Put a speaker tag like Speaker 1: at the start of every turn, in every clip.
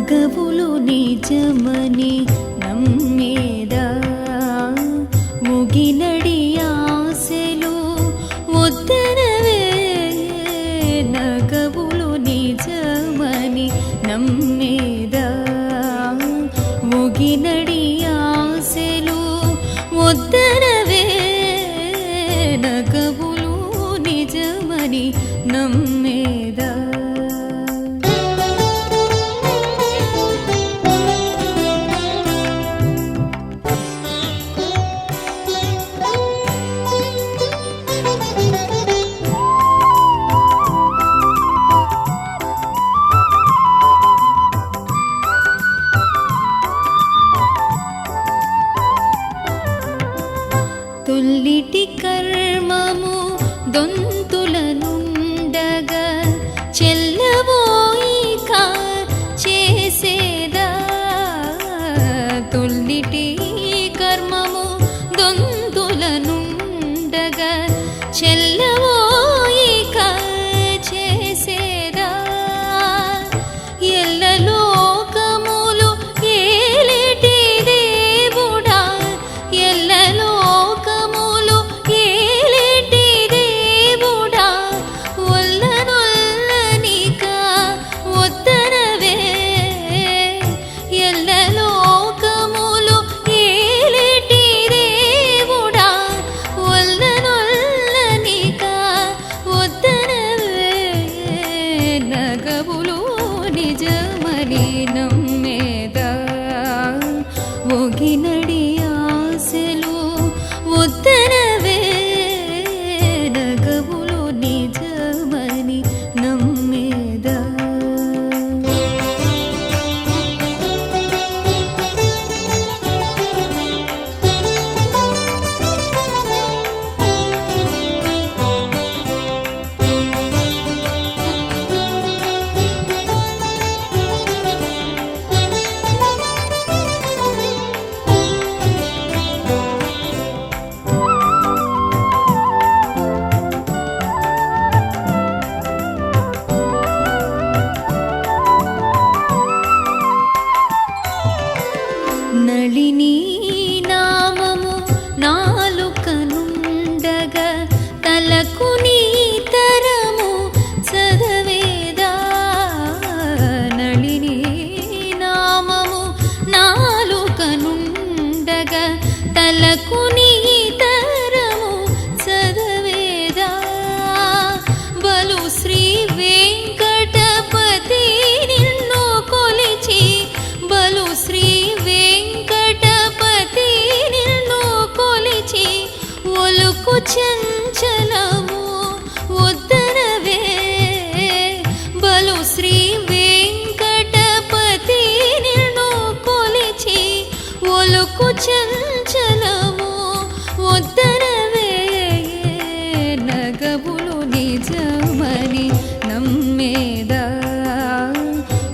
Speaker 1: నగవులు నిజమని నమ్మేదా ముగినడి ఆశలు వద్దనవే నగవులు నిజమని నమ్మేదా ముగినడి ఆశలు వద్దనవే నగవులు నిజమని నమ్మేదా తొల్లిటి కర్మము దొంతులనుండగా చెల్లబోయిక చేసేదా తొల్లిటి కర్మము దొంతులనుండగా చెల్లబోయిక చేసేదా ఎల్లలోకములు ఏలేటి దేవుడా ఎల్లలో నమ్మేదా ఒగినడి ఆశలు వద్దనవే నగవులు నిజమని నమ్మేదా నళిని నామము నాలుకనుండగా తలకు నీ తరము చదవేదా నళిని నామము నాలుకనుండగా తలకు నీ తరము చదవేదా బలు శ్రీ వెంకటపతి నిన్ను కొలిచి బలు శ్రీ వెంకటపతి నిన్ను కొలిచి ఒలుకు చంచలము వద్దనవే బలు శ్రీ వెంకటపతి నిన్ను కొలిచి ఒలుకు చంచలము వద్దనవే నగవులు నిజమని నమ్మేదా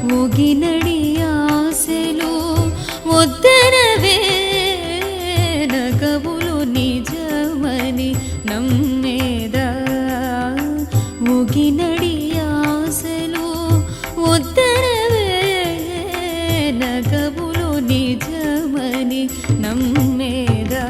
Speaker 1: ముగినడి ఆశలు వద్దనవే నగవులు నిజమని నమ్మేదా ముగినడి ఆశలు వద్దనవే నగవులు నిజమని నమ్మేదా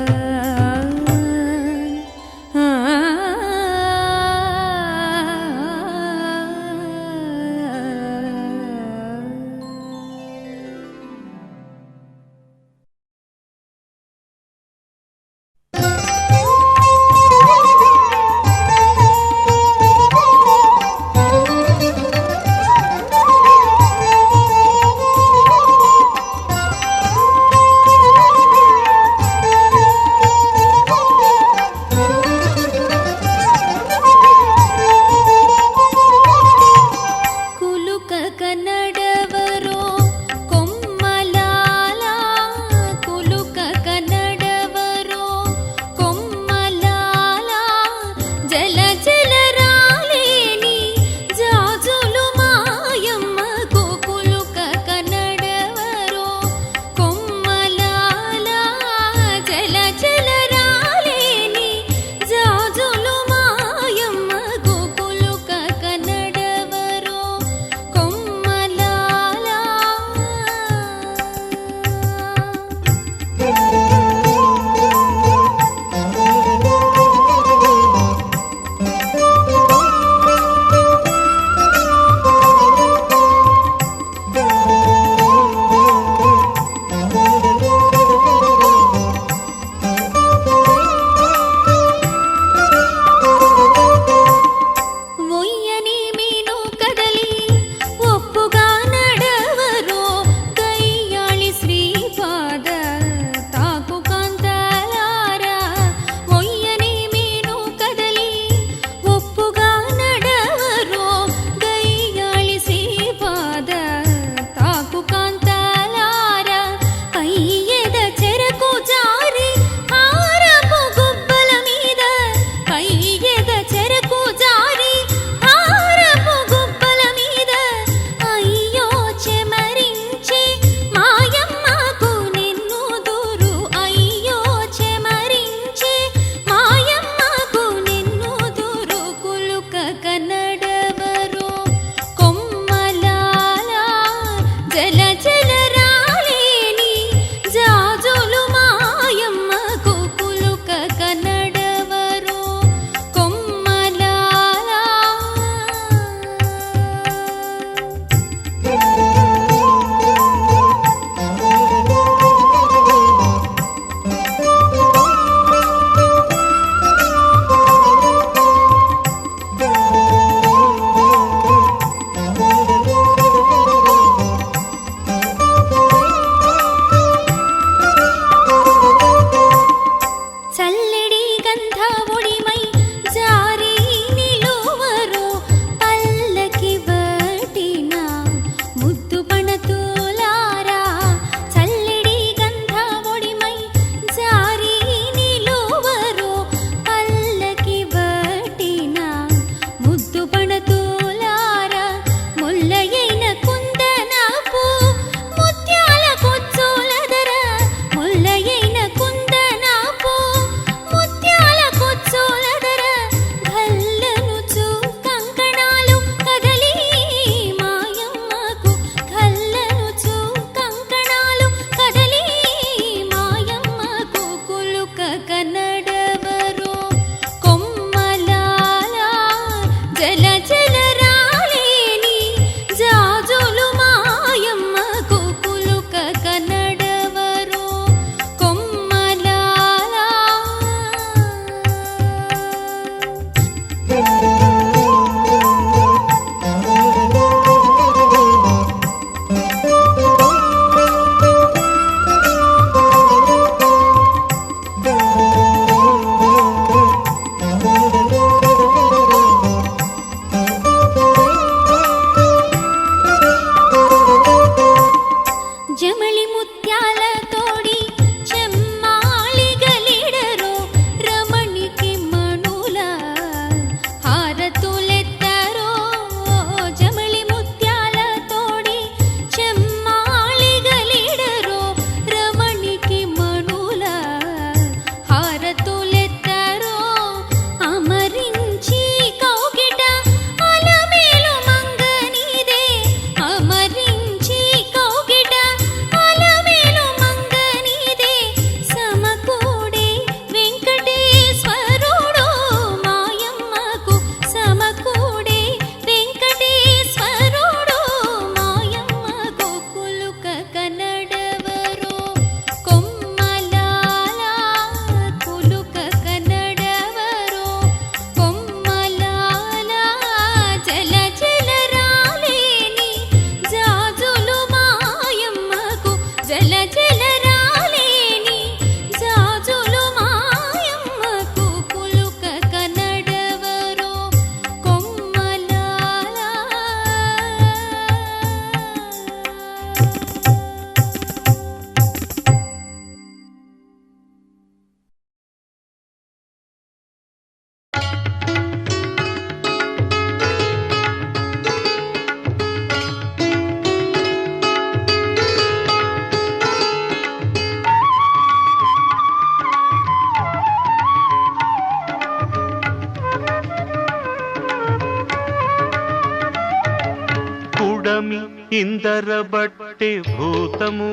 Speaker 2: పుడమి ఇందర బట్టి భూతము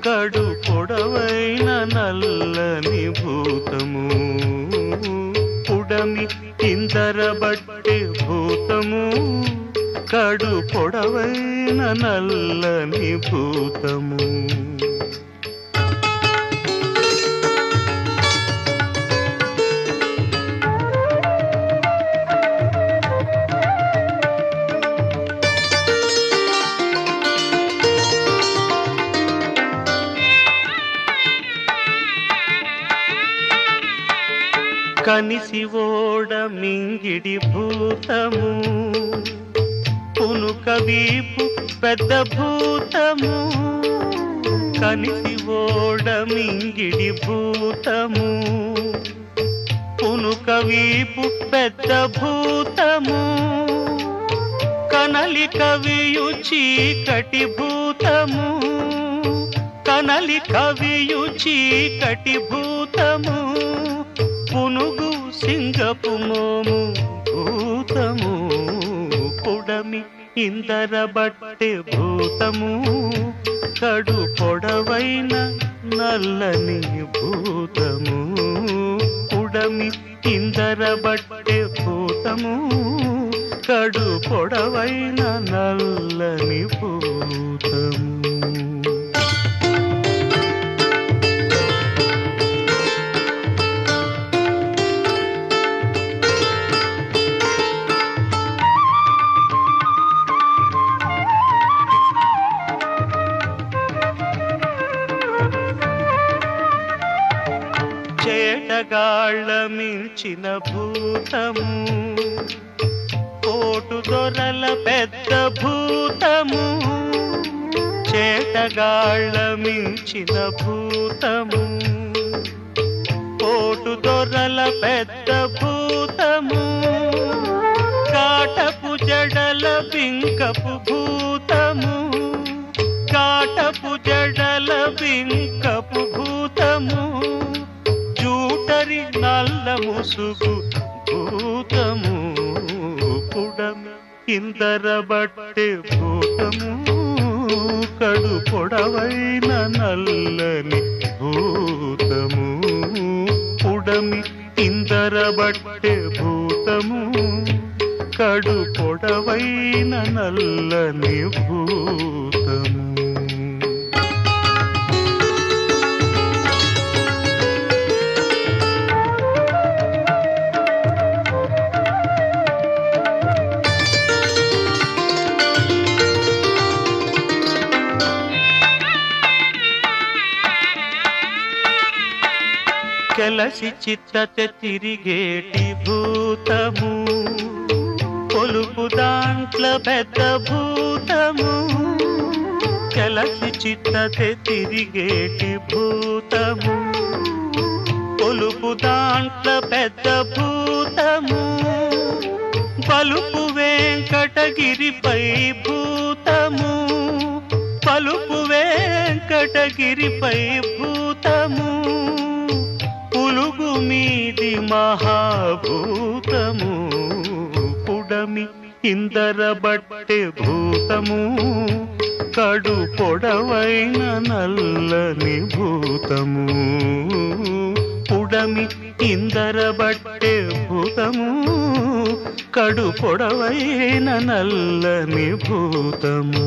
Speaker 2: కడు పొడవైన నల్లని భూతము పుడమి ఇందర బట్టి భూతము కడు పొడవైన నల్లని భూతము కనిసి ఓడ మింగిడి భూతము పునుక వీపు పెద్ద భూతము కనిసి ఓడ మింగిడి భూతము పునుక వీపు పెద్ద భూతము కనలి కవియు చీకటి భూతము కనలి కవియు చీకటి భూతము పునుగు సింగపు మోము భూతము పుడమి ఇందర బట్టె భూతము కడు పొడవైన నల్లని భూతము పుడమి ఇందర బట్టె భూతము కడు పొడవైన నల్లని భూతము చేటగాళ్ళ మించిన భూతము కోటు దొరల పెద్ద భూతము చేటగాళ్ళ మించిన భూతము కోటు దొరల పెద్ద భూతము కాటపు జడల బింకపు భూతము కాటపు జడల బింకపు భూతము జూటరి నల్ల ముసుగు భూతము పుడమి ఇందర బట్టె భూతము కడు పొడవైన నల్లని భూతము పుడమి ఇందర బట్టె భూతము కడు పొడవైన నల్లని భూతము కెలసి చిత్తత తిరిగేటి భూతము కొలుపు దాంట్ల పెద్ద భూతము కెలసి చిత్తత తిరిగేటి భూతము కొలుపు దాంట్ల పెద్ద భూతము పలుపు వెంకటగిరిపై భూతము పలుపు వెంకటగిరిపై భూతము పులుగు మీది మహాభూతము పుడమి ఇందర బట్టె భూతము కడు పొడవైన నల్లని భూతము పుడమి ఇందర బట్టె భూతము కడు పొడవైన నల్లని భూతము